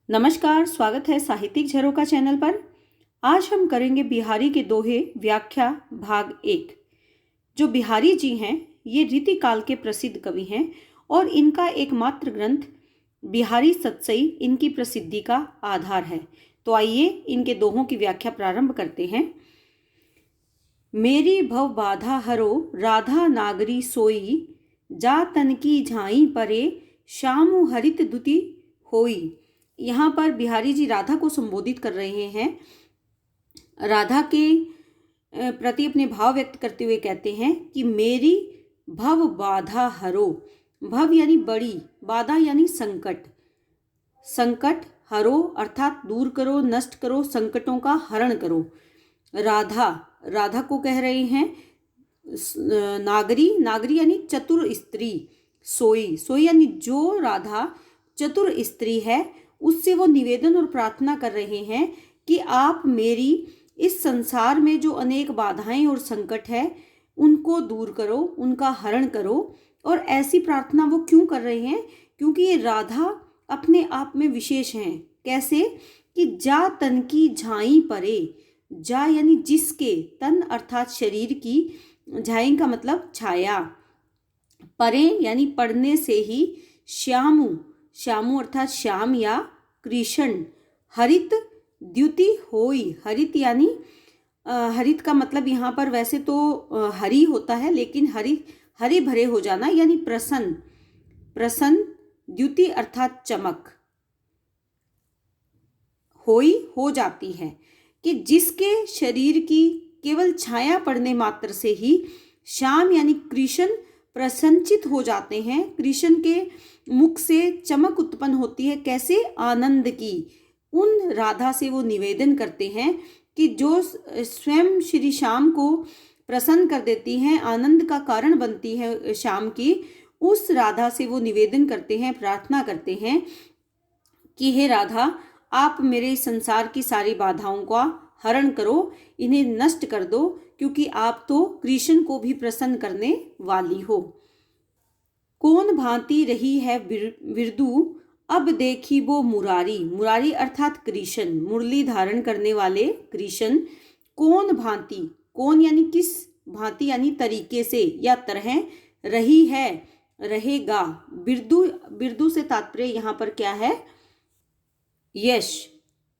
नमस्कार, स्वागत है साहित्यिक झरोखा चैनल पर। आज हम करेंगे बिहारी के दोहे व्याख्या भाग 1। जो बिहारी जी हैं ये रीतिकाल के प्रसिद्ध कवि हैं और इनका एकमात्र ग्रंथ बिहारी सतसई इनकी प्रसिद्धि का आधार है। तो आइए इनके दोहों की व्याख्या प्रारंभ करते हैं। मेरी भव बाधा हरो राधा नागरी सोई, जा तन की झाई परे श्यामु हरित दुति होई। यहाँ पर बिहारी जी राधा को संबोधित कर रहे हैं। राधा के प्रति अपने भाव व्यक्त करते हुए कहते हैं कि मेरी भव बाधा हरो। भव यानी बड़ी, बाधा यानी संकट। संकट हरो अर्थात दूर करो, नष्ट करो, संकटों का हरण करो। राधा को कह रहे हैं। नागरी, नागरी यानी चतुर स्त्री। सोई यानी जो राधा चतुर स्त्री है उससे वो निवेदन और प्रार्थना कर रहे हैं कि आप मेरी इस संसार में जो अनेक बाधाएं और संकट है उनको दूर करो, उनका हरण करो। और ऐसी प्रार्थना वो क्यों कर रहे हैं? क्योंकि ये राधा अपने आप में विशेष हैं। कैसे? कि जा तन की झाई परे। जा यानी जिसके, तन अर्थात शरीर की, झाई का मतलब छाया, परे यानी पढ़ने से ही, श्यामु अर्थात श्याम या कृष्ण, हरित द्युति होई। हरित यानी हरित का मतलब यहाँ पर वैसे तो हरी होता है, लेकिन हरे भरे हो जाना यानी प्रसन्न। द्युति अर्थात चमक, होई हो जाती है। कि जिसके शरीर की केवल छाया पड़ने मात्र से ही श्याम यानी कृष्ण प्रसन्नचित हो जाते हैं। कृष्ण के मुख से चमक उत्पन्न होती है। कैसे? आनंद की। उन राधा से वो निवेदन करते हैं कि जो स्वयं श्री श्याम को प्रसन्न कर देती हैं, आनंद का कारण बनती है श्याम की, उस राधा से वो निवेदन करते हैं, प्रार्थना करते हैं कि हे राधा, आप मेरे संसार की सारी बाधाओं का हरण करो, इन्हें नष्ट कर दो, क्योंकि आप तो कृष्ण को भी प्रसन्न करने वाली हो। कौन भांति रही है विरदू, अब देखी वो मुरारी। मुरारी अर्थात कृष्ण, मुरली धारण करने वाले कृष्ण। कौन भांति, कौन यानी किस, भांति यानी तरीके से या तरह, रही है, रहेगा। बिरदू से तात्पर्य यहाँ पर क्या है? यश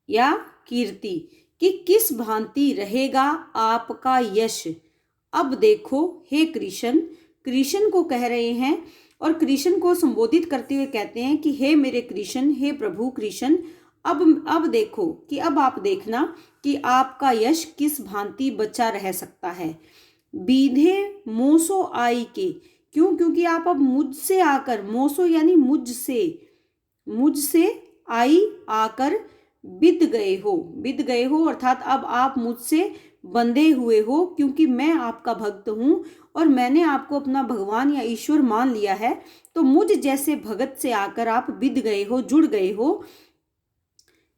या कीर्ति। कि किस भांति रहेगा आपका यश। अब देखो हे कृष्ण, कृष्ण को कह रहे हैं और कृष्ण को संबोधित करते हुए कहते हैं कि हे मेरे कृष्ण, हे प्रभु कृष्ण, अब देखो, कि अब आप देखना कि आपका यश किस भांति बचा रह सकता है। बीधे मोसो आई के। क्यों? क्योंकि आप अब मुझसे आकर, मोसो यानी मुझसे आई आकर बिद गए हो अर्थात अब आप मुझसे बंधे हुए हो, क्योंकि मैं आपका भक्त हूं और मैंने आपको अपना भगवान या ईश्वर मान लिया है। तो मुझ जैसे भगत से आकर आप बिद गए हो, जुड़ गए हो।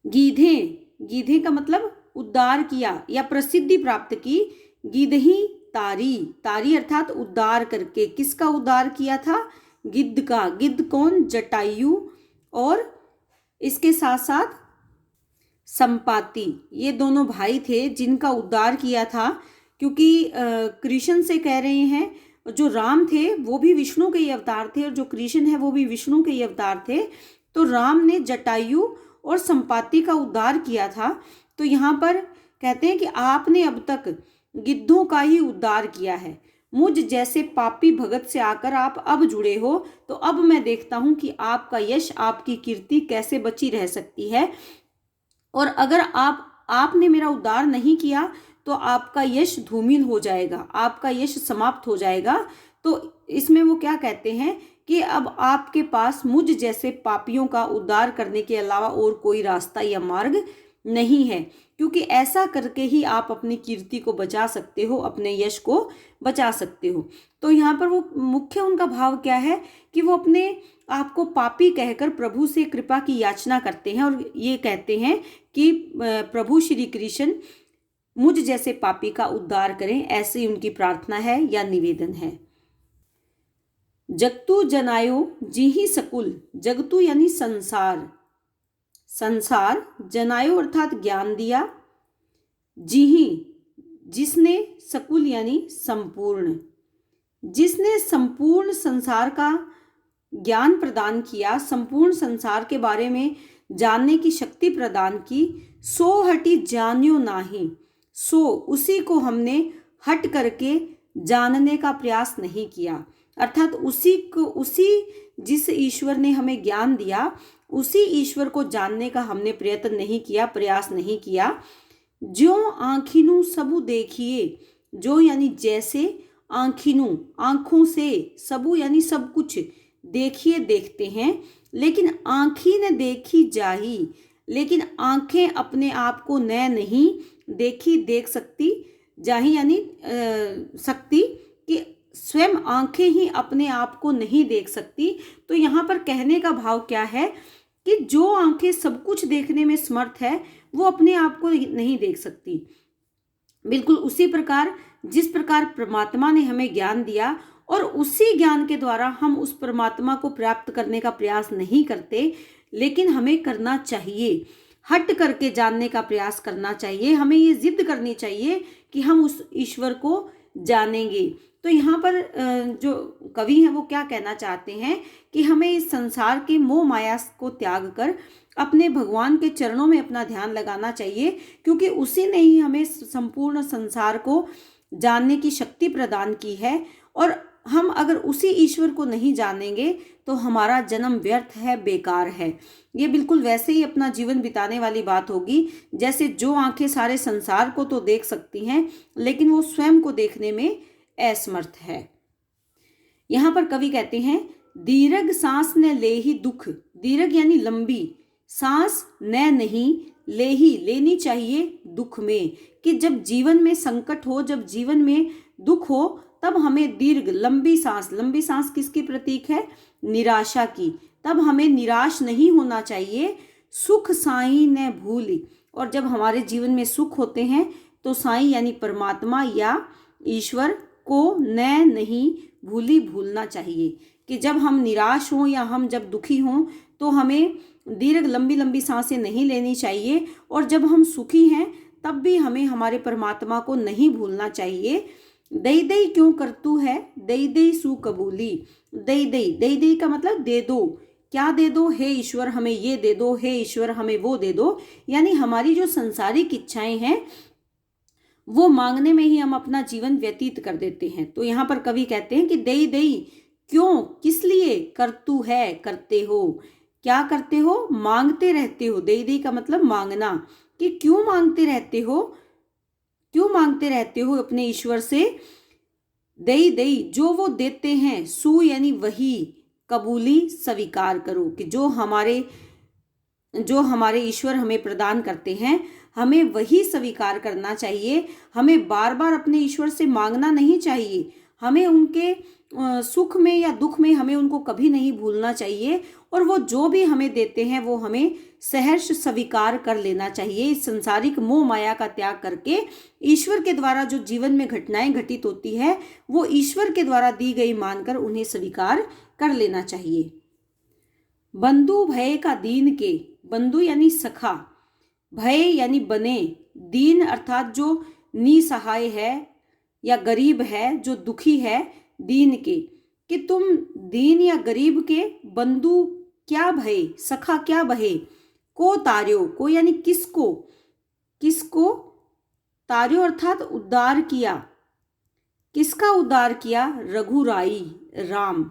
गीधे का मतलब उद्धार किया या प्रसिद्धि प्राप्त की। गिदही तारी अर्थात उद्धार करके। किसका उद्धार किया था? गिद्ध का। गिद्ध कौन? जटायु। और इसके साथ साथ संपाति, ये दोनों भाई थे जिनका उद्धार किया था। क्योंकि कृष्ण से कह रहे हैं, जो राम थे वो भी विष्णु के ही अवतार थे और जो कृष्ण है वो भी विष्णु के ही अवतार थे। तो राम ने जटायु और संपाति का उद्धार किया था। तो यहाँ पर कहते हैं कि आपने अब तक गिद्धों का ही उद्धार किया है। मुझ जैसे पापी भगत से आकर आप अब जुड़े हो, तो अब मैं देखता हूं कि आपका यश, आपकी कीर्ति कैसे बची रह सकती है। और अगर आपने मेरा उद्धार नहीं किया तो आपका यश धूमिल हो जाएगा, आपका यश समाप्त हो जाएगा। तो इसमें वो क्या कहते हैं कि अब आपके पास मुझ जैसे पापियों का उद्धार करने के अलावा और कोई रास्ता या मार्ग नहीं है, क्योंकि ऐसा करके ही आप अपनी कीर्ति को बचा सकते हो, अपने यश को बचा सकते हो। तो यहाँ पर वो मुख्य उनका भाव क्या है कि वो अपने आपको पापी कहकर प्रभु से कृपा की याचना करते हैं और ये कहते हैं कि प्रभु श्री कृष्ण मुझ जैसे पापी का उद्धार करें, ऐसी उनकी प्रार्थना है या निवेदन है। जगतु जनायो जिहि सकुल। जगतु यानी संसार, संसार जनायो अर्थात ज्ञान दिया, जिहि जिसने, सकुल यानी संपूर्ण, जिसने संपूर्ण संसार का ज्ञान प्रदान किया, संपूर्ण संसार के बारे में जानने की शक्ति प्रदान की, सो हटि जान्यो नाही, सो उसी को हमने हट करके जानने का प्रयास नहीं किया। अर्थात उसी जिस ईश्वर ने हमें ज्ञान दिया, उसी ईश्वर को जानने का हमने प्रयत्न नहीं किया, प्रयास नहीं किया। जो आँखिनु सबु देखिए, जो यानी जैसे, आँखिनु आँखों से, सबु यानी सब कुछ, देखिए देखते हैं, लेकिन आँखी न देखी जाही, लेकिन आँखें अपने आप को न नहीं देखी देख सकती, जाही यानी सकती, कि स्वयं आँखें ही अपने आप को नहीं देख सकती। तो यहाँ पर कहने का भाव क्या है कि जो आँखें सब कुछ देखने में समर्थ है, वो अपने आप को नहीं देख सकती। बिल्कुल उसी प्रकार जिस प्रकार परमात्मा ने हमें ज्ञान दिया और उसी ज्ञान के द्वारा हम उस परमात्मा को प्राप्त करने का प्रयास नहीं करते, लेकिन हमें करना चाहिए, हट करके जानने का प्रयास करना चाहिए। हमें ये जिद करनी चाहिए कि हम उस ईश्वर को जानेंगे। तो यहाँ पर जो कवि हैं वो क्या कहना चाहते हैं कि हमें इस संसार के मोह माया को त्याग कर अपने भगवान के चरणों में अपना ध्यान लगाना चाहिए, क्योंकि उसी ने ही हमें संपूर्ण संसार को जानने की शक्ति प्रदान की है। और हम अगर उसी ईश्वर को नहीं जानेंगे तो हमारा जन्म व्यर्थ है, बेकार है। ये बिल्कुल वैसे ही अपना जीवन बिताने वाली बात होगी जैसे जो आंखें सारे संसार को तो देख सकती हैं, लेकिन वो स्वयं को देखने में असमर्थ है। यहाँ पर कवि कहते हैं, दीर्घ सांस न लेहि दुख, दीर्घ यानी लंबी, सांस न नहीं, लेही लेनी चाहिए दुख में, कि जब जीवन में संकट हो, जब जीवन में दुख हो, तब हमें दीर्घ लंबी सांस किसकी प्रतीक है? निराशा की। तब हमें निराश नहीं होना चाहिए। सुख साई न भूली, और जब हमारे जीवन में सुख होते हैं तो साई यानी परमात्मा या ईश्वर को नहीं भूलना चाहिए, कि जब हम निराश हों या हम जब दुखी हों तो हमें दीर्घ लंबी सांसें नहीं लेनी चाहिए, और जब हम सुखी हैं तब भी हमें हमारे परमात्मा को नहीं भूलना चाहिए। दई दई क्यों करतू है, दई दई सु कबूली, दई दई का मतलब दे दो, क्या दे दो? हे ईश्वर हमें ये दे दो, हे ईश्वर हमें वो दे दो। यानी हमारी जो संसारिक इच्छाएं हैं वो मांगने में ही हम अपना जीवन व्यतीत कर देते हैं। तो यहाँ पर कवि कहते हैं कि दई दई क्यों, किस लिए, करतू है करते हो, क्या करते हो? मांगते रहते हो। दई दई का मतलब मांगना, कि क्यों मांगते रहते हो, क्यों मांगते रहते हो अपने ईश्वर से। दई दई जो वो देते हैं, सु यानी वही, कबूली स्वीकार करो, कि जो हमारे ईश्वर हमें प्रदान करते हैं हमें वही स्वीकार करना चाहिए। हमें बार बार अपने ईश्वर से मांगना नहीं चाहिए। हमें उनके सुख में या दुख में हमें उनको कभी नहीं भूलना चाहिए, और वो जो भी हमें देते हैं वो हमें सहर्ष स्वीकार कर लेना चाहिए। इस संसारिक मोह माया का त्याग करके ईश्वर के द्वारा जो जीवन में घटनाएं घटित होती है वो ईश्वर के द्वारा दी गई मानकर उन्हें स्वीकार कर लेना चाहिए। बंधु भय का दीन के, बंधु यानी सखा, भय यानी बने, दीन अर्थात जो निसहाय है या गरीब है, जो दुखी है, दीन के, कि तुम दीन या गरीब के बंधु क्या भय, सखा क्या भय, को तार्यो, को यानी किसको, किसको तार्यो अर्थात उद्धार किया, किसका उद्धार किया? रघुराई, राम।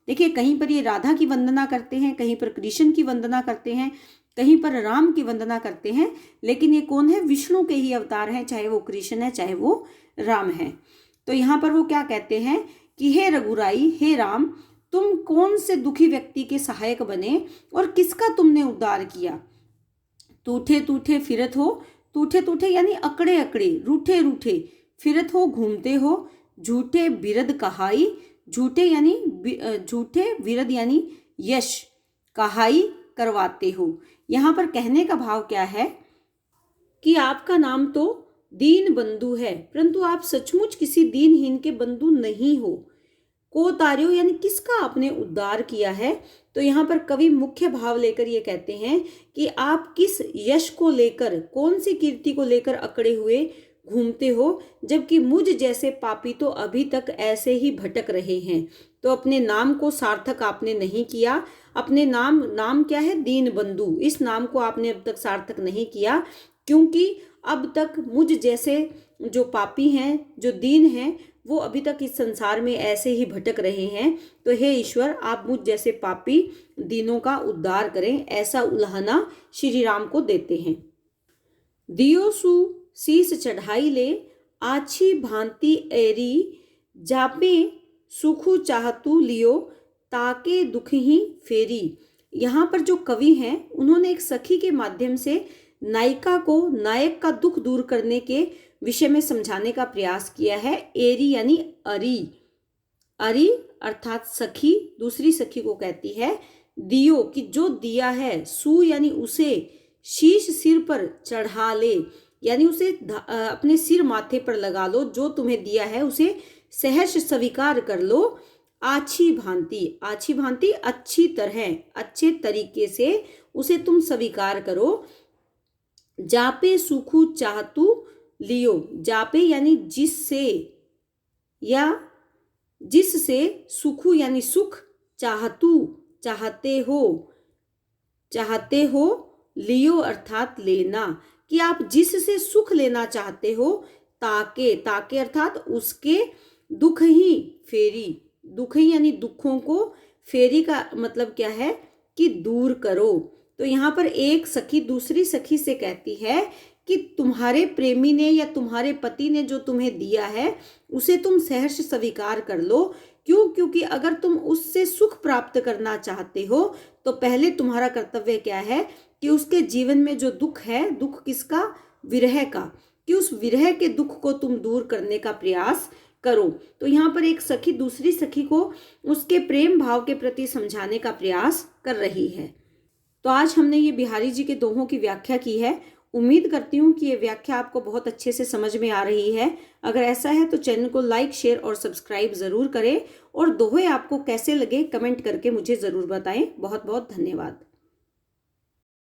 देखिए कहीं पर ये राधा की वंदना करते हैं, कहीं पर कृष्ण की वंदना करते हैं, कहीं पर राम की वंदना करते हैं, लेकिन ये कौन है? विष्णु के ही अवतार हैं, चाहे वो कृष्ण है चाहे वो राम है। तो यहाँ पर वो क्या कहते हैं कि हे रघुराई, हे राम, तुम कौन से दुखी व्यक्ति के सहायक बने और किसका तुमने उद्धार किया? टूठे टूठे फिरत हो, टूठे टूठे यानी अकड़े अकड़े, रूठे रूठे, फिरत हो घूमते हो, झूठे बिरद कहाई, झूठे यानी झूठे, विरद यानी यश, कहाई करवाते हो। यहाँ पर कहने का भाव क्या है कि आपका नाम तो दीन बंधु है, परंतु आप सचमुच किसी दीनहीन के बंधु नहीं हो। को तार्यो यानी किसका आपने उद्धार किया है। तो यहाँ पर कवि मुख्य भाव लेकर ये कहते हैं कि आप किस यश को लेकर, कौन सी कीर्ति को लेकर अकड़े हुए घूमते हो, जबकि मुझ जैसे पापी तो अभी तक ऐसे ही भटक रहे हैं। तो अपने नाम को सार्थक आपने नहीं किया। अपने नाम क्या है? दीन बंधु। इस नाम को आपने अब तक सार्थक नहीं किया, क्योंकि अब तक मुझ जैसे जो पापी हैं, जो दीन हैं, वो अभी तक इस संसार में ऐसे ही भटक रहे हैं। तो हे ईश्वर, आप मुझ जैसे पापी दीनों का उद्धार करें, ऐसा उल्हाना श्री राम को देते हैं। दियो सु शीस चढ़ाई ले, आछी भांति एरी, जापे सुखु चाहतु लियो, ताके दुख ही फेरी। यहाँ पर जो कवि हैं उन्होंने एक सखी के माध्यम से नायिका को नायक का दुख दूर करने के विषय में समझाने का प्रयास किया है। एरी यानी अरी, अरी अर्थात सखी दूसरी सखी को कहती है। दियो कि जो दिया है, सु यानी उसे, शीश सिर पर चढ़ा ले यानी उसे अपने सिर माथे पर लगा लो, जो तुम्हें दिया है उसे सहर्ष स्वीकार कर लो। आछी भांति, आछी भांति अच्छी तरह, अच्छे तरीके से उसे तुम स्वीकार करो। जापे सुखु चाहतु लियो, जापे यानी जिससे, या जिससे, सुखु यानी सुख, चाहतु चाहते हो, लियो अर्थात लेना, कि आप जिससे सुख लेना चाहते हो, ताके, ताके अर्थात उसके, दुख ही फेरी, दुख ही यानी दुखों को, फेरी का मतलब क्या है कि दूर करो। तो यहाँ पर एक सखी दूसरी सखी से कहती है कि तुम्हारे प्रेमी ने या तुम्हारे पति ने जो तुम्हें दिया है उसे तुम सहर्ष स्वीकार कर लो। क्यों? क्योंकि अगर तुम उससे सुख प्राप्त करना चाहते हो तो पहले तुम्हारा कर्तव्य क्या है कि उसके जीवन में जो दुख है, दुख किसका? विरह का, कि उस विरह के दुख को तुम दूर करने का प्रयास करो। तो यहाँ पर एक सखी दूसरी सखी को उसके प्रेम भाव के प्रति समझाने का प्रयास कर रही है। तो आज हमने ये बिहारी जी के दोहों की व्याख्या की है। उम्मीद करती हूँ कि ये व्याख्या आपको बहुत अच्छे से समझ में आ रही है। अगर ऐसा है तो चैनल को लाइक, शेयर और सब्सक्राइब ज़रूर करें, और दोहे आपको कैसे लगे कमेंट करके मुझे ज़रूर बताएं। बहुत बहुत धन्यवाद।